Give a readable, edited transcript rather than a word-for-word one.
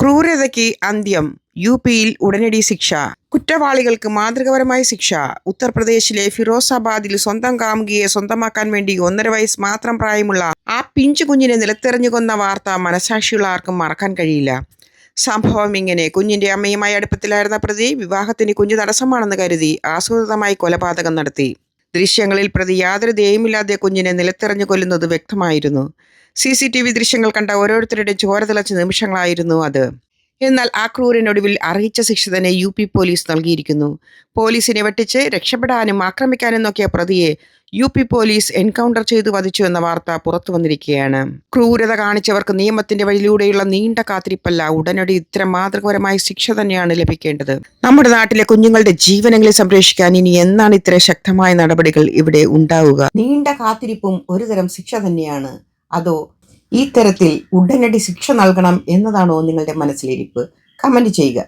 ക്രൂരതയ്ക്ക് അന്ത്യം. യുപിയിൽ ഉടനടി ശിക്ഷ. കുറ്റവാളികൾക്ക് മാതൃകാപരമായ ശിക്ഷ. ഉത്തർപ്രദേശിലെ ഫിറോസാബാദിൽ സ്വന്തം കാമുകിയെ സ്വന്തമാക്കാൻ വേണ്ടി 1.5 വയസ്സ് മാത്രം പ്രായമുള്ള ആ പിഞ്ചു കുഞ്ഞിനെ നിലത്തെറിഞ്ഞു കൊന്ന വാർത്ത മനസാക്ഷിയുള്ള ആർക്കും മറക്കാൻ കഴിയില്ല. സംഭവം ഇങ്ങനെ: കുഞ്ഞിന്റെ അമ്മയുമായി അടുപ്പത്തിലായിരുന്ന പ്രതി വിവാഹത്തിന് കുഞ്ഞു തടസ്സമാണെന്ന് കരുതി ആസൂത്രിതമായി കൊലപാതകം നടത്തി. ദൃശ്യങ്ങളിൽ പ്രതി യാതൊരു ദയയുമില്ലാതെ കുഞ്ഞിനെ നിലത്തെറിഞ്ഞു കൊല്ലുന്നത് വ്യക്തമായിരുന്നു. CCTV ദൃശ്യങ്ങൾ കണ്ട ഓരോരുത്തരുടെ ചോര തിളച്ച നിമിഷങ്ങളായിരുന്നു അത്. എന്നാൽ ആ ക്രൂരനൊടുവിൽ അർഹിച്ച ശിക്ഷ തന്നെ UP പോലീസ് നൽകിയിരിക്കുന്നു. പോലീസിനെ വെട്ടിച്ച് രക്ഷപ്പെടാനും ആക്രമിക്കാനും നോക്കിയ പ്രതിയെ UP പോലീസ് എൻകൗണ്ടർ ചെയ്തു വധിച്ചു എന്ന വാർത്ത പുറത്തു വന്നിരിക്കുകയാണ്. ക്രൂരത കാണിച്ചവർക്ക് നിയമത്തിന്റെ വഴിയിലൂടെയുള്ള നീണ്ട കാത്തിരിപ്പല്ല, ഉടനടി ഇത്തരം മാതൃകാപരമായ ശിക്ഷ തന്നെയാണ് ലഭിക്കേണ്ടത്. നമ്മുടെ നാട്ടിലെ കുഞ്ഞുങ്ങളുടെ ജീവനെങ്കിലും സംരക്ഷിക്കാൻ ഇനി എന്നാണ് ഇത്ര ശക്തമായ നടപടികൾ ഇവിടെ ഉണ്ടാവുക? നീണ്ട കാത്തിരിപ്പും ഒരുതരം ശിക്ഷ തന്നെയാണ്. അതോ ഈ തരത്തിൽ ഉടനടി ശിക്ഷ നൽകണം എന്നതാണോ നിങ്ങളുടെ മനസ്സിലിരിപ്പ്? കമന്റ് ചെയ്യുക.